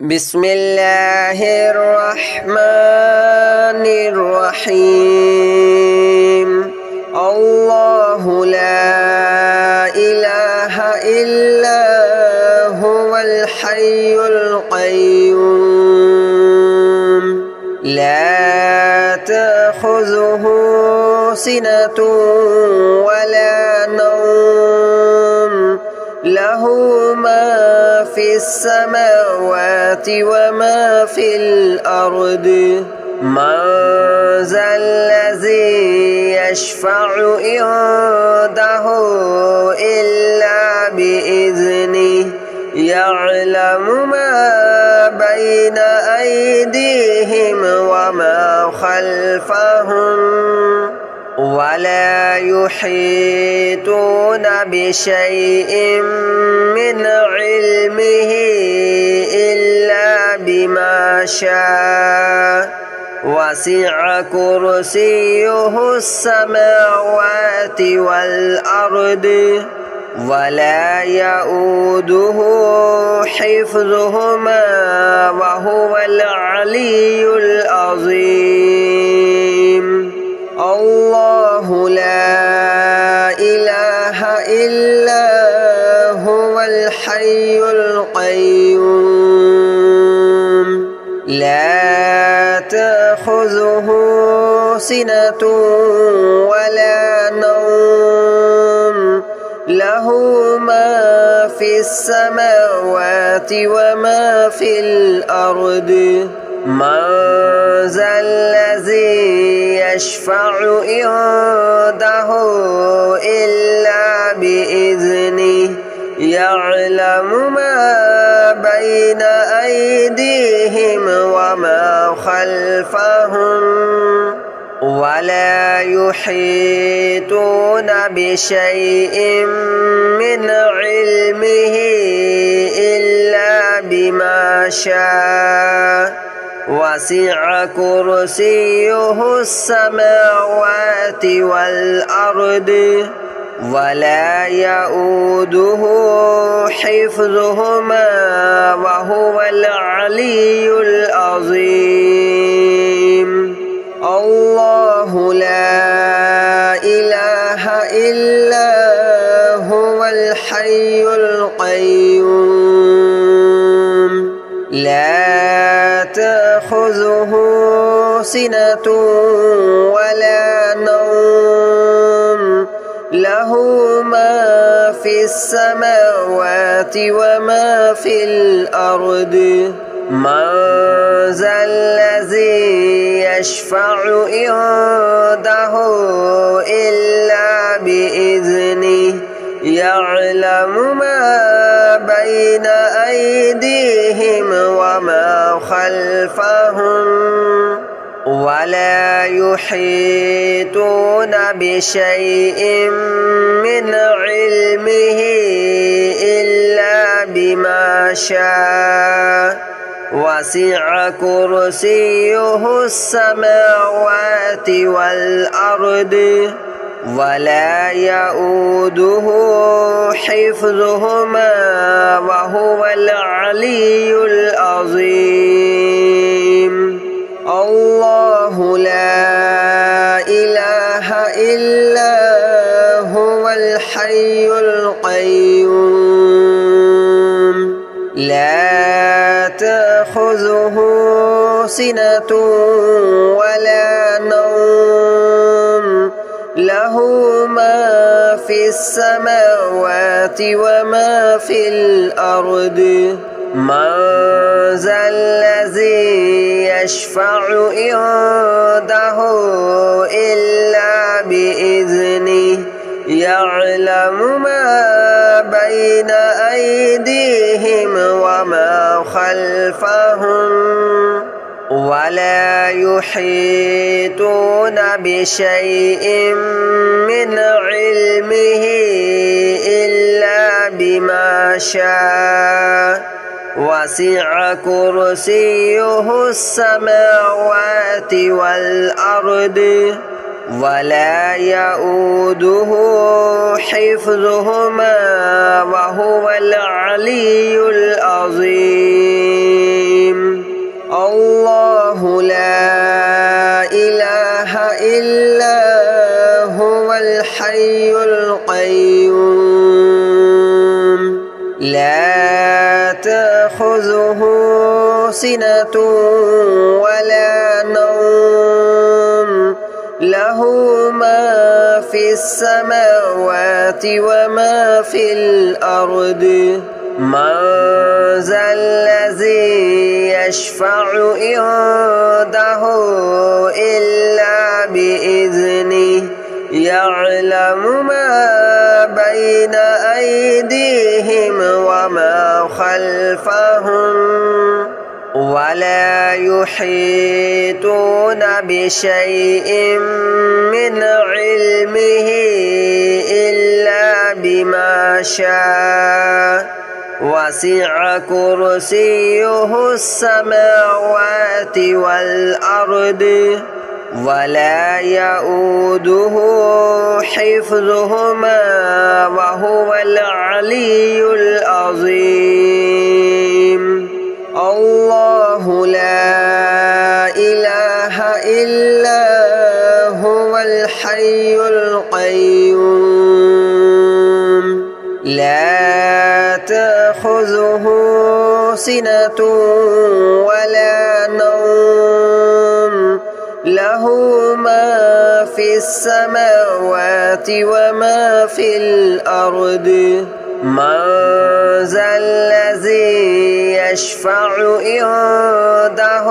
بسم الله الرحمن الرحيم الله لا إله إلا هو الحي القيوم لا تأخذه سنة ولا نوم له ما في السماوات وما في الأرض من ذا الذي يشفع عنده إلا بإذنه يعلم ما بين أيديهم وما خلفهم ولا يحيطون بشيء من علمه إلا بما شاء وسع كرسيه السماوات والأرض ولا يؤوده حفظهما وهو العلي العظيم الله لا إله إلا هو الحي القيوم لا تأخذه سنة ولا نوم له ما في السماوات وما في الأرض من ذا الذي يشفع عنده إلا بإذنه يعلم ما بين أيديهم وما خلفهم ولا يحيطون بشيء من علمه إلا بما شاء وسع كرسيه السماوات والأرض ولا يؤوده حفظهما وهو العلي العظيم الله لا إله إلا هو الحي القيوم لا تأخذه سنة ولا نوم له ما في السماوات وما في الأرض من ذا الذي يشفع عنده إلا بإذنه يعلم ما بين أيديهم وما خلفهم ولا يحيطون بشيء من علمه إلا بما شاء وسع كرسيه السماوات والأرض ولا يؤوده حفظهما وهو العلي العظيم الله لا إله إلا هو الحي القيوم لا تأخذه سنة ولا نوم له ما في السماوات وما في الأرض من ذا الذي يشفع عنده إلا بإذنه يعلم ما بين أيديهم وما خلفهم ولا يحيطون بشيء من علمه إلا بما شاء وسع كرسيه السماوات والأرض ولا يؤوده حفظهما وهو العلي العظيم. تأخذه سنة ولا نوم له ما في السماوات وما في الأرض من ذا الذي يشفع عنده إلا بإذنه يعلم ما بين أيديهم وما خلفهم ولا يحيطون بشيء من علمه إلا بما شاء وسع كرسيه السماوات والأرض ولا يؤوده حفظهما وهو العلي العظيم الله لا إله إلا هو الحي القيوم لا تأخذه سنة ولا نوم له ما في السماوات وما في الأرض من ذا الذي يشفع عنده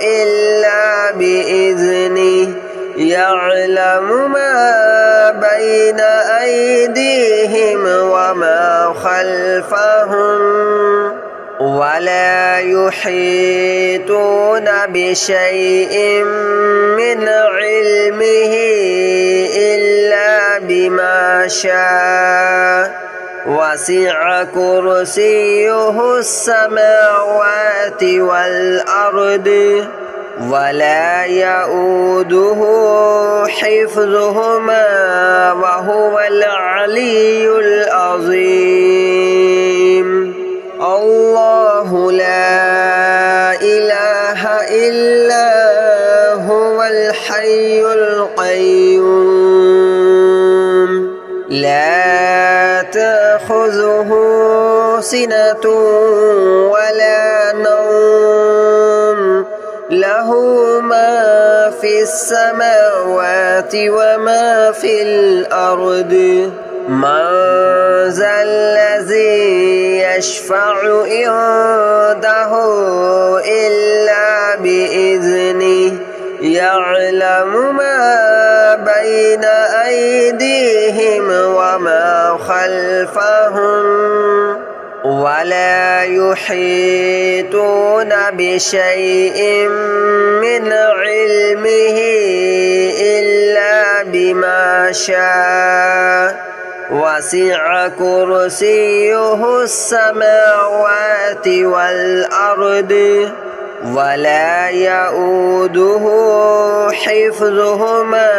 إلا بإذنه يعلم ما بين أيديهم وما خلفهم ولا يحيطون بشيء من علمه إلا بما شاء وسع كرسيه السماوات والأرض ولا يؤوده حفظهما وهو العلي العظيم الله لا إله إلا هو الحي القيوم لا تأخذه سنة ولا نوم له ما في السماوات وما في الأرض من ذا الذي يشفع عنده إلا بإذنه يعلم ما بين أيديهم وما خلفهم ولا يحيطون بشيء من علمه إلا بما شاء وسع كرسيه السماوات والأرض ولا يؤوده حفظهما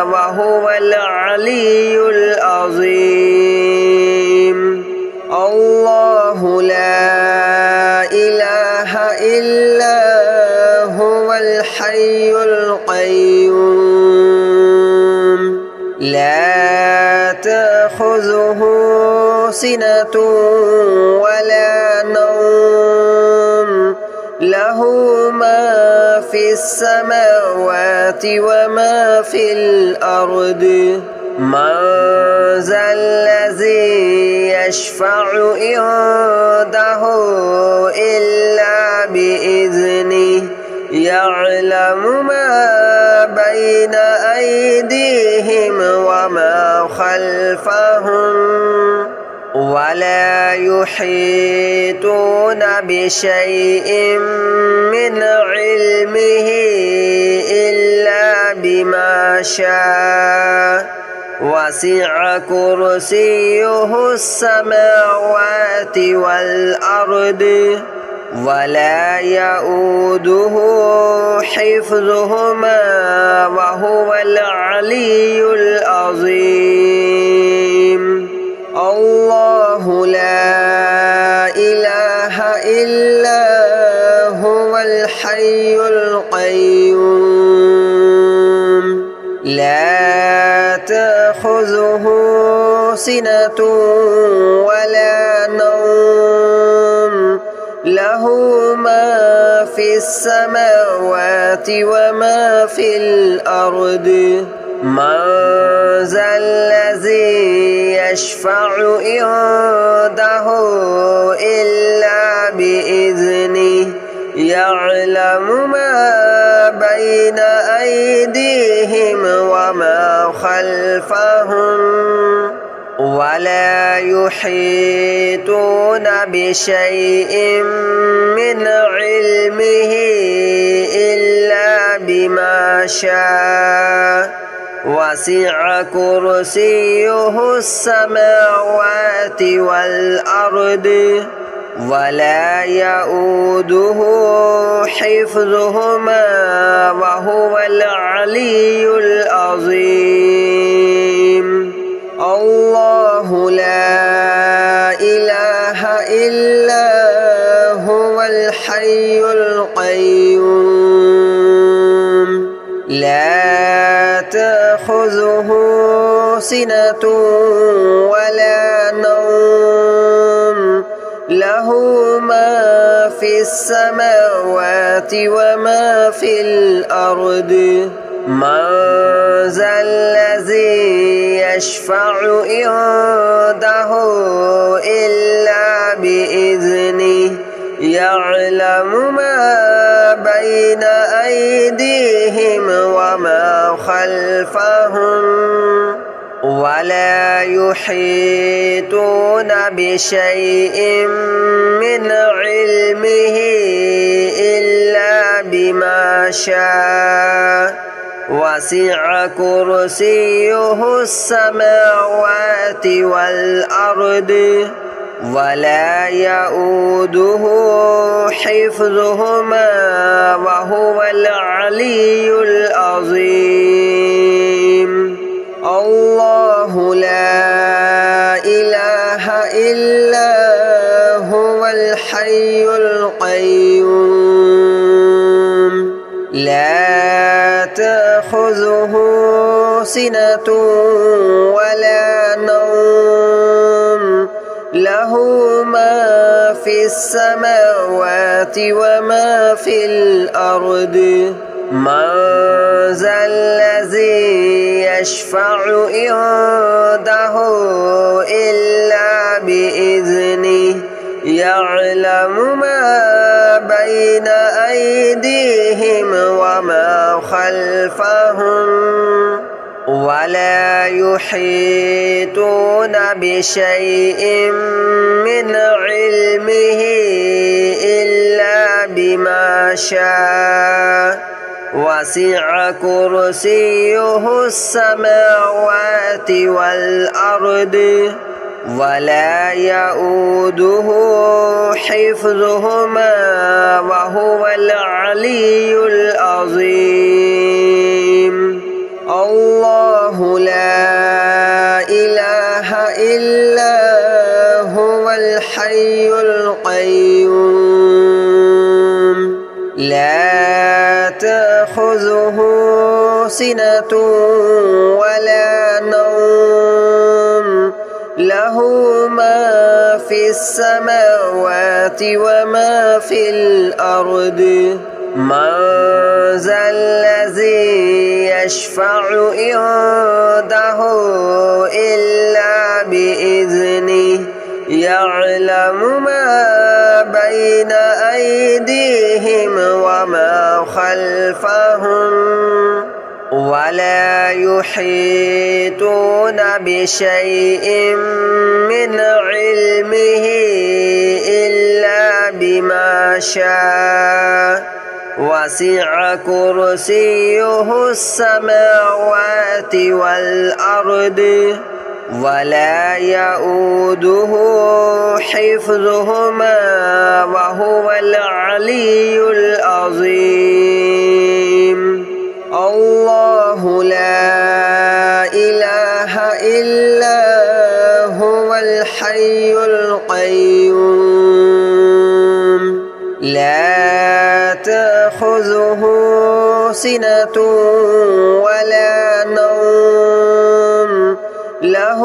وهو العلي العظيم الله لا إله إلا هو الحي القيوم لا تأخذه سنة ولا نوم له ما في السماوات وما في الأرض من ذا الذي يشفع عنده إلا بإذنه يعلم ما بين أيديهم وما خلفهم ولا يحيطون بشيء من علمه إلا بما شاء وسع كرسيه السماوات والأرض ولا يؤوده حفظهما وهو العلي العظيم الله لا إله إلا هو الحي القيوم لا تأخذه سنة ولا نوم له له ما في السماوات وما في الأرض من ذا الذي يشفع عنده إلا بإذنه يعلم ما بين أيديهم وما خلفهم ولا يحيطون بشيء من علمه إلا بما شاء وسع كرسيه السماوات والأرض ولا يؤوده حفظهما وهو العلي العظيم الله لا إله إلا هو الحي القيوم لا تأخذه سنة ولا نوم له ما في السماوات وما في الأرض من ذا الذي يشفع عنده إلا بإذنه يعلم ما بين أيديهم وما خلفهم ولا يحيطون بشيء من علمه إلا بما شاء وسع كرسيه السماوات والأرض ولا يؤوده حفظهما وهو العلي العظيم الله لا إله إلا هو الحي القيوم لا تأخذه سنة ولا نوم له ما في السماوات وما في الأرض من ذا الذي يشفع عنده إلا بإذنه يعلم ما بين أيديهم وما خلفهم ولا يحيطون بشيء من علمه إلا بما شاء وسع كرسيه السماوات والأرض ولا يؤوده حفظهما وهو العلي العظيم الله لا إله إلا هو الحي القيوم لا تأخذه سنة ولا نوم له ما في السماوات وما في الأرض من ذا الذي يشفع عنده إلا بإذنه يعلم ما بين أيديهم وما خلفهم ولا يحيطون بشيء من علمه إلا بما شاء وسع كرسيه السماوات والأرض ولا يؤوده حفظهما وهو العلي العظيم الله لا إله إلا هو الحي القيوم لا تأخذه سنة ولا نوم له له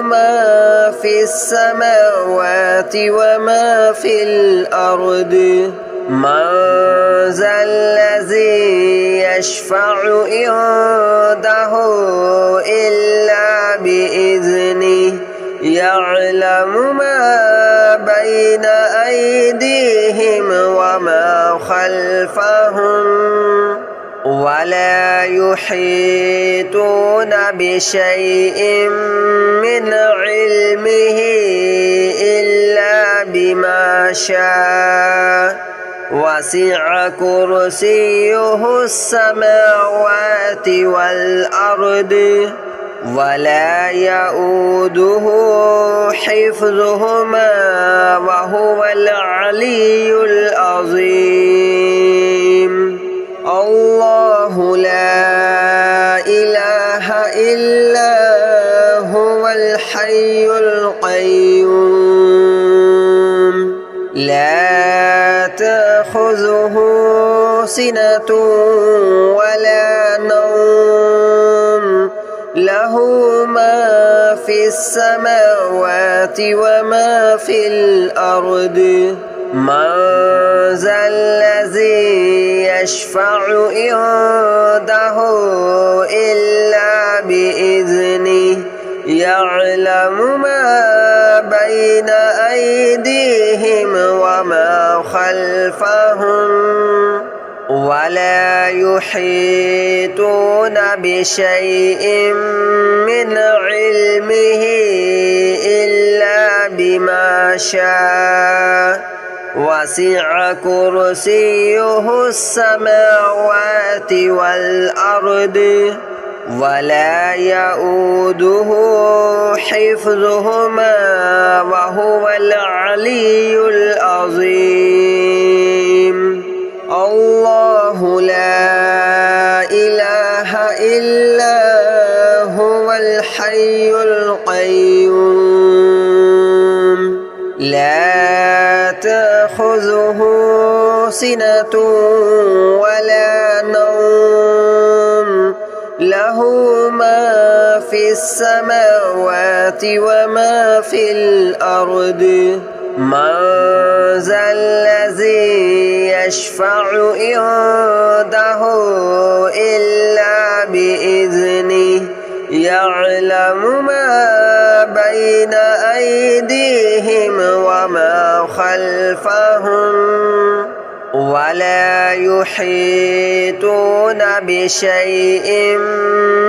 ما في السماوات وما في الأرض من ذا الذي يشفع عنده إلا بإذنه يعلم ما بين أيديهم وما خلفهم ولا يحيطون بشيء من علمه إلا بما شاء وسع كرسيه السماوات والأرض ولا يؤوده حفظهما وهو العلي العظيم الله لا إله إلا هو الحي القيوم لا تأخذه سنة ولا نوم له ما في السماوات وما في الأرض من ذا الذي يشفع عنده إلا بإذنه يعلم ما بين أيديهم وما خلفهم ولا يحيطون بشيء من علمه إلا بما شاء وسع كرسيه السماوات والأرض ولا يؤوده حفظهما وهو العلي العظيم الله لا إله إلا هو الحي القيوم لا تأخذه سنة ولا نوم له ما في السماوات وما في الأرض من ذا الذي يشفع عنده إلا بإذنه يعلم ما بين أيديهم وما خلفهم ولا يحيطون بشيء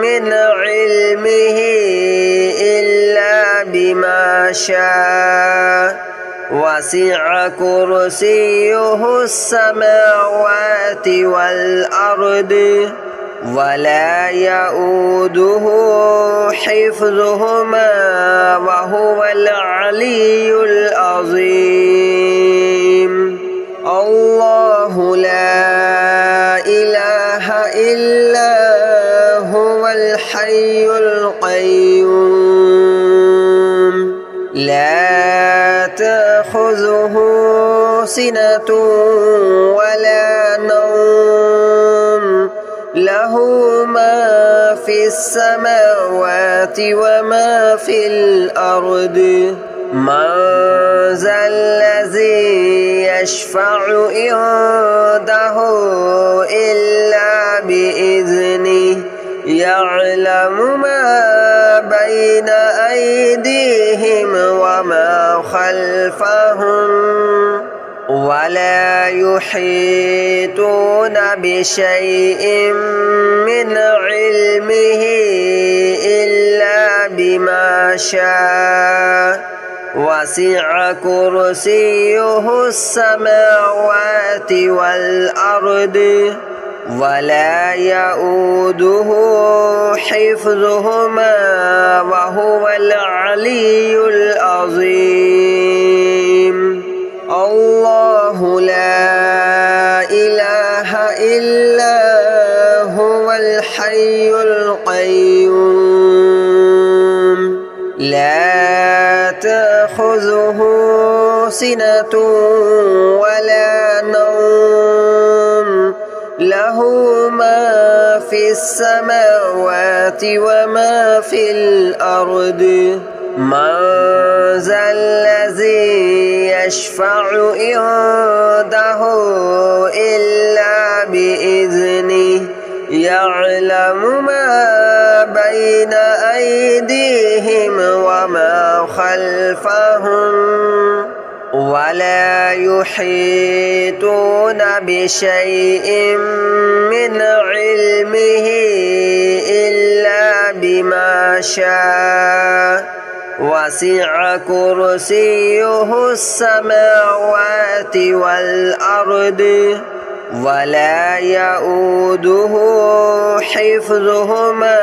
من علمه إلا بما شاء وسع كرسيه السماوات والأرض ولا يؤوده حفظهما وهو العلي العظيم الله لا إله إلا هو الحي القيوم لا تأخذه سنة ولا نوم له ما في السماوات وما في الأرض من ذا الذي يشفع عنده إلا بإذنه يعلم ما بين أيديهم وما خلفهم ولا يحيطون بشيء من علمه إلا بما شاء وسع كرسيه السماوات والأرض ولا يؤوده حفظهما وهو العلي العظيم الله لا إله إلا هو الحي القيوم لا تأخذه سنة ولا نوم له ما في السماوات وما في الأرض من ذا الذي يشفع عنده إلا بإذنه يعلم ما بين أيديهم وما خلفهم ولا يحيطون بشيء من علمه إلا بما شاء وسع كرسيه السماوات والأرض ولا يؤوده حفظهما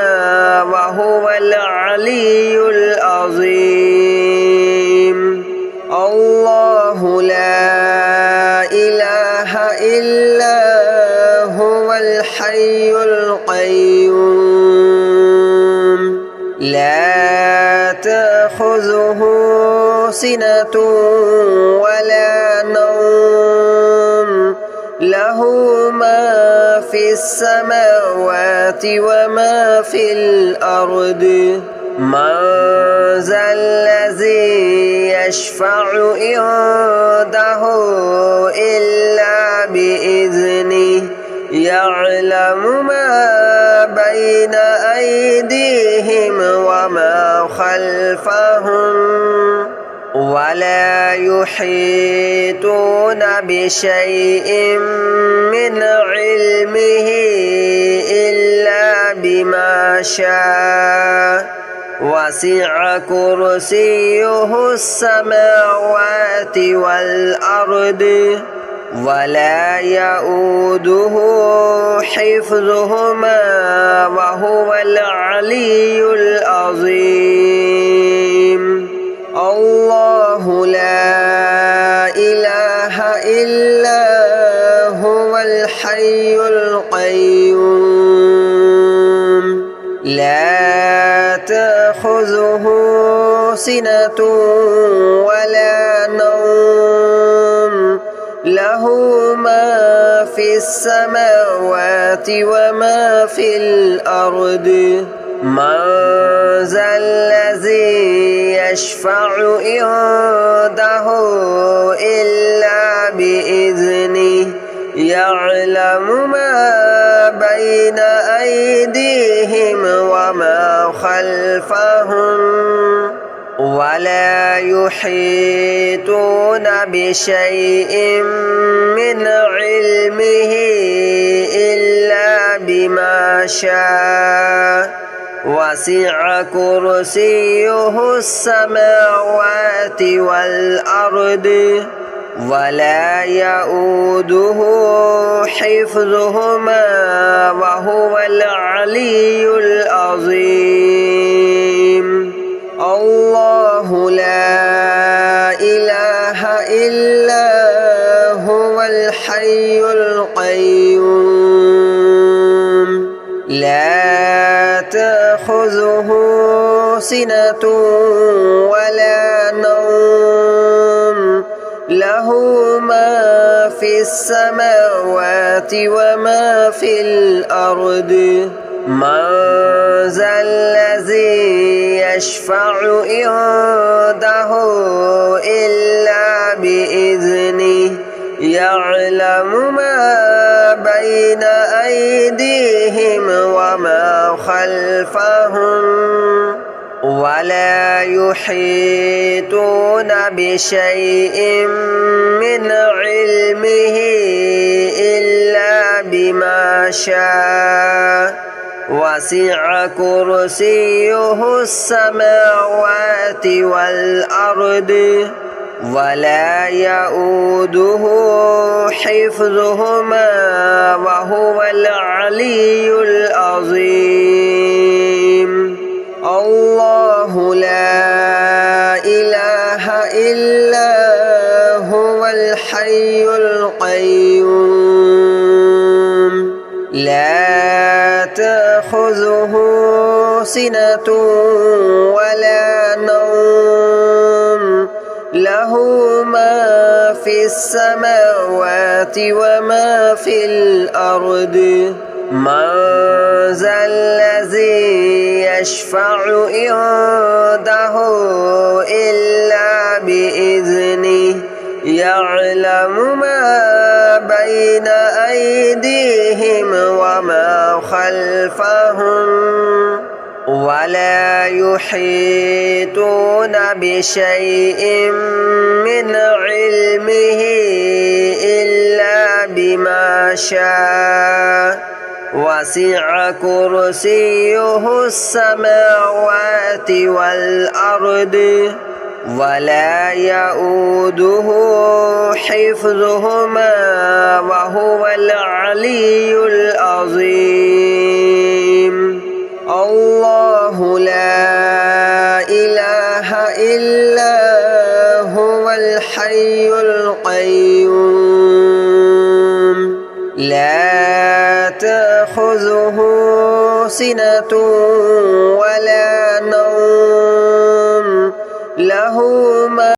وهو العلي العظيم الله لا إله إلا هو الحي القيوم لا تأخذه سنة ولا نوم له ما في السماوات وما في الأرض من ذا الذي يشفع عنده إلا بإذنه يعلم ما بين أيديهم وما خلفهم ولا يحيطون بشيء من علمه إلا بما شاء وسع كرسيه السماوات والأرض ولا يؤوده حفظهما وهو العلي العظيم الله لا إله إلا هو الحي القيوم لا تأخذه سنة ولا نوم له ما في السماوات وما في الأرض من ذا الذي يشفع عنده إلا بإذنه يعلم ما بين أيديهم وما خلفهم ولا يحيطون بشيء من علمه إلا بما شاء وسع كرسيه السماوات والأرض ولا يؤوده حفظهما وهو العلي العظيم الله لا إله إلا هو الحي القيوم لا تأخذه سنة ولا نوم له ما في السماوات وما في الأرض من ذا الذي يشفع عنده إلا بإذنه يعلم ما بين أيديهم وما خلفهم ولا يحيطون بشيء من علمه إلا بما شاء وسع كرسيه السماوات والأرض ولا يؤوده حفظهما وهو العلي العظيم الله لا إله إلا هو الحي القيوم لا تأخذه سنة ولا نوم له ما في السماوات وما في الأرض من ذا الذي يشفع عنده إلا بإذنه يعلم ما بين أيديهم وما خلفهم ولا يحيطون بشيء من علمه إلا بما شاء وسع كرسيه السماوات والأرض ولا يؤوده حفظهما وهو العلي العظيم الله لا إله إلا هو الحي القيوم لا تأخذه سنة ولا نوم له ما